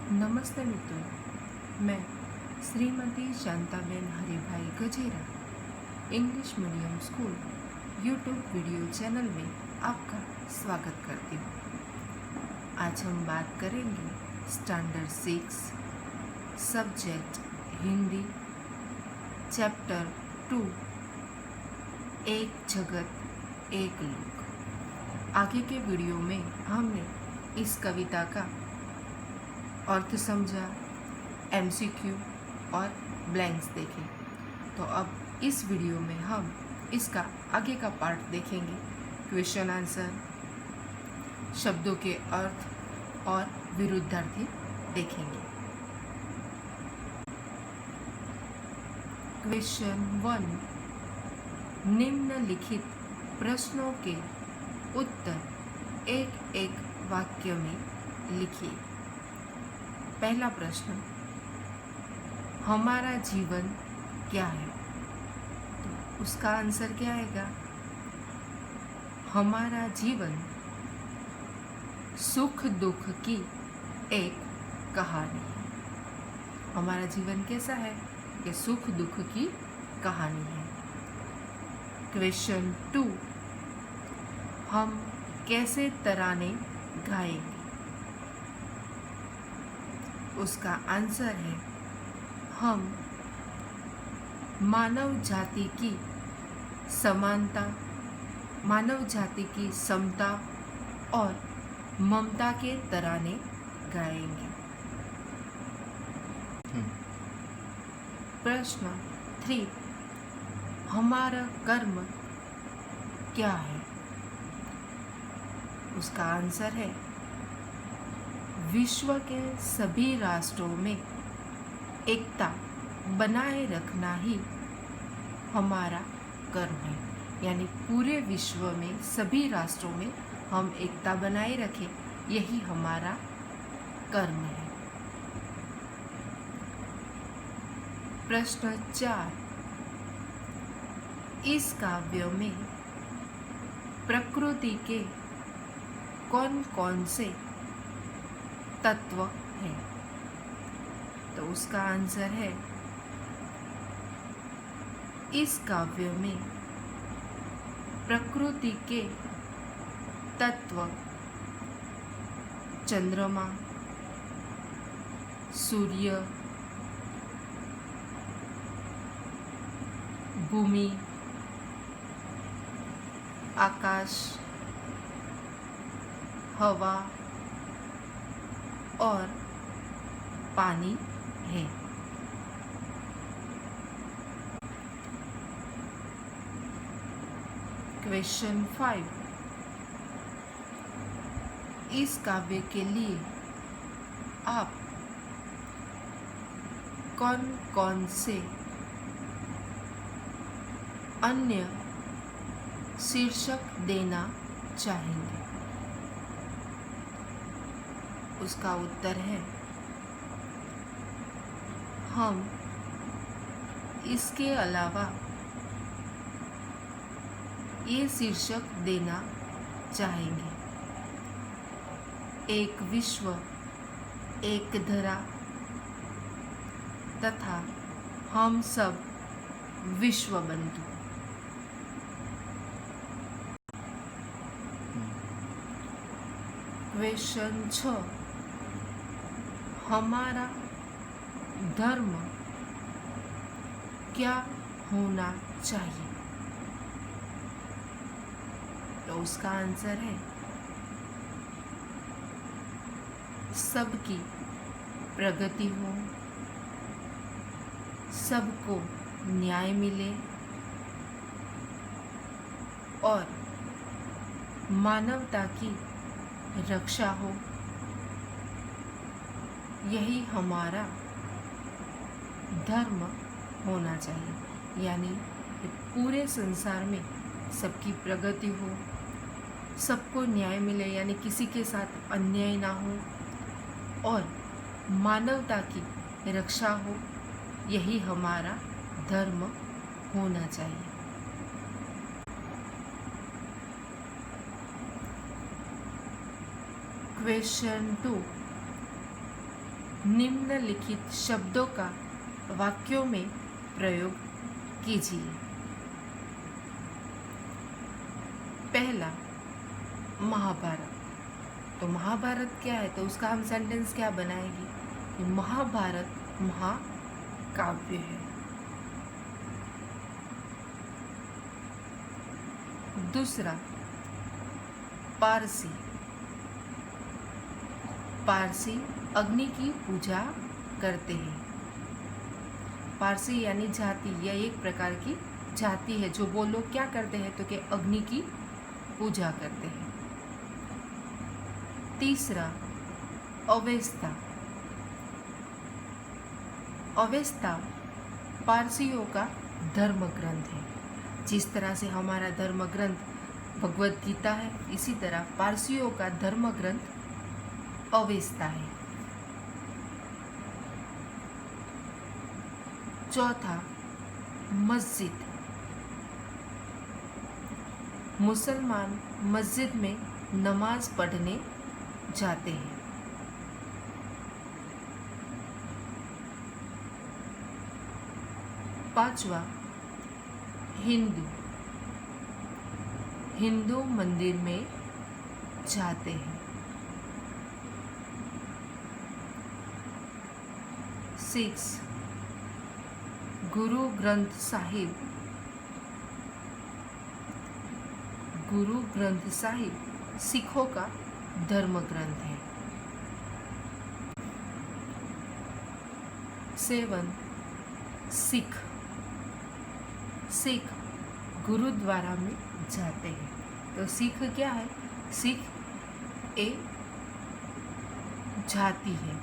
नमस्ते मित्रों, मैं Shrimati Shantaben Haribhai Gajera English medium school YouTube video channel में आपका स्वागत करती हूँ। आज हम बात करेंगे स्टैंडर्ड 6 सब्जेक्ट हिंदी चैप्टर 2 एक जगत एक लोक। आगे के वीडियो में हमने इस कविता का अर्थ समझा, MCQ और ब्लैंक्स देखे। तो अब इस वीडियो में हम इसका आगे का पार्ट देखेंगे, क्वेश्चन आंसर, शब्दों के अर्थ और विरुद्धार्थी देखेंगे। क्वेश्चन 1, निम्नलिखित प्रश्नों के उत्तर एक एक वाक्य में लिखिए। पहला प्रश्न, हमारा जीवन क्या है? तो उसका आंसर क्या आएगा? हमारा जीवन सुख दुख की एक कहानी है। हमारा जीवन कैसा है? ये सुख दुख की कहानी है। क्वेश्चन 2, हम कैसे तराने गाएंगे? उसका आंसर है, हम मानव जाति की समानता, मानव जाति की समता और ममता के तराने गाएंगे। प्रश्न 3, हमारा कर्म क्या है? उसका आंसर है, विश्व के सभी राष्ट्रों में एकता बनाए रखना ही हमारा कर्म है। यानी पूरे विश्व में सभी राष्ट्रों में हम एकता बनाए रखें, यही हमारा कर्म है। प्रश्न 4, इस काव्य में प्रकृति के कौन कौन से तत्व है? तो उसका आंसर है, इस काव्य में प्रकृति के तत्व चंद्रमा, सूर्य, भूमि, आकाश, हवा और पानी है। क्वेश्चन 5, इस काव्य के लिए आप कौन कौन से अन्य शीर्षक देना चाहेंगे? उसका उत्तर है, हम इसके अलावा ये शीर्षक देना चाहेंगे, एक विश्व एक धरा तथा हम सब विश्व बंधु। क्वेश्चन 6, हमारा धर्म क्या होना चाहिए? तो उसका आंसर है, सबकी प्रगति हो, सबको न्याय मिले और मानवता की रक्षा हो, यही हमारा धर्म होना चाहिए। यानी पूरे संसार में सबकी प्रगति हो, सबको न्याय मिले, यानी किसी के साथ अन्याय ना हो और मानवता की रक्षा हो, यही हमारा धर्म होना चाहिए। क्वेश्चन 2, निम्नलिखित शब्दों का वाक्यों में प्रयोग कीजिए। पहला, महाभारत। तो महाभारत क्या है, तो उसका हम सेंटेंस क्या बनाएंगे कि महाभारत महाकाव्य है। दूसरा, पारसी। पारसी अग्नि की पूजा करते हैं। पारसी यानी जाति, यह एक प्रकार की जाति है जो वो लोग क्या करते हैं, तो कि अग्नि की पूजा करते हैं। तीसरा, अवेस्ता। अवेस्ता पारसियों का धर्म ग्रंथ है। जिस तरह से हमारा धर्म ग्रंथ भगवद गीता है, इसी तरह पारसियों का धर्म ग्रंथ अवेस्ता है। चौथा, मस्जिद। मुसलमान मस्जिद में नमाज पढ़ने जाते हैं। पांचवा, हिंदू। हिंदू मंदिर में जाते हैं। 6, गुरु ग्रंथ साहिब। गुरु ग्रंथ साहिब सिखों का धर्म ग्रंथ है। 7, सिख। सिख गुरुद्वारा में जाते हैं। तो सिख क्या है, सिख एक जाति है।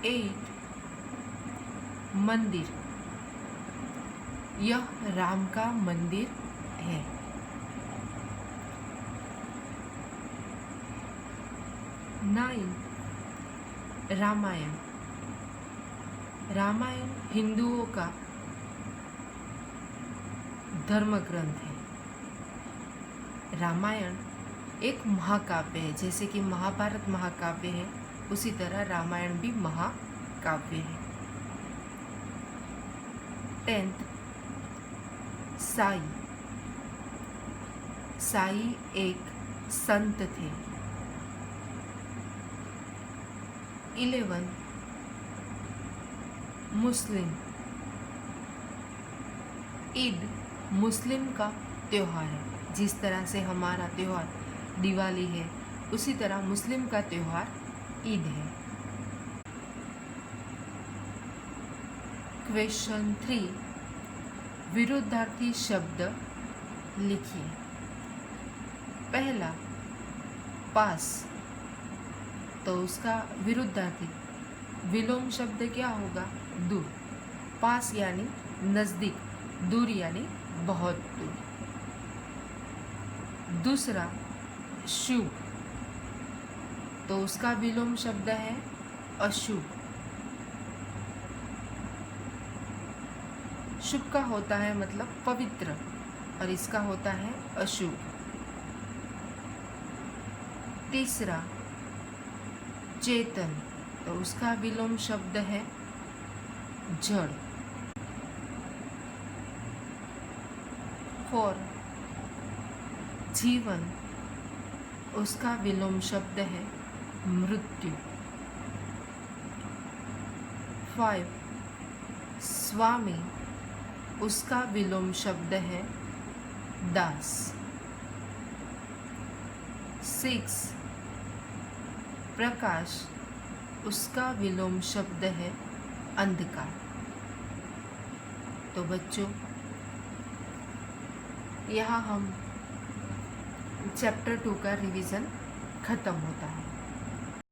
8, मंदिर। यह राम का मंदिर है। 9, रामायण। रामायण हिंदुओं का धर्म ग्रंथ है। रामायण एक महाकाव्य है। जैसे कि महाभारत महाकाव्य है, उसी तरह रामायण भी महाकाव्य है। 10, साई। साई एक संत थे। 11, मुस्लिम। ईद मुस्लिम का त्योहार है। जिस तरह से हमारा त्योहार दिवाली है, उसी तरह मुस्लिम का त्योहार ईद है। क्वेश्चन 3, विरुद्धार्थी शब्द लिखिए। पहला, पास। तो उसका विरुद्धार्थी विलोम शब्द क्या होगा, दूर। पास यानी नज़दीक, दूर यानी बहुत दूर। दूसरा, शुभ। तो उसका विलोम शब्द है अशुभ। शुभ का होता है मतलब पवित्र, और इसका होता है अशुभ। तीसरा, चेतन। तो उसका विलोम शब्द है जड़। 4, जीवन। उसका विलोम शब्द है मृत्यु। 5, स्वामी। उसका विलोम शब्द है दास। 6, प्रकाश। उसका विलोम शब्द है अंधकार। तो बच्चों, यहाँ हम चैप्टर 2 का रिवीजन खत्म होता है।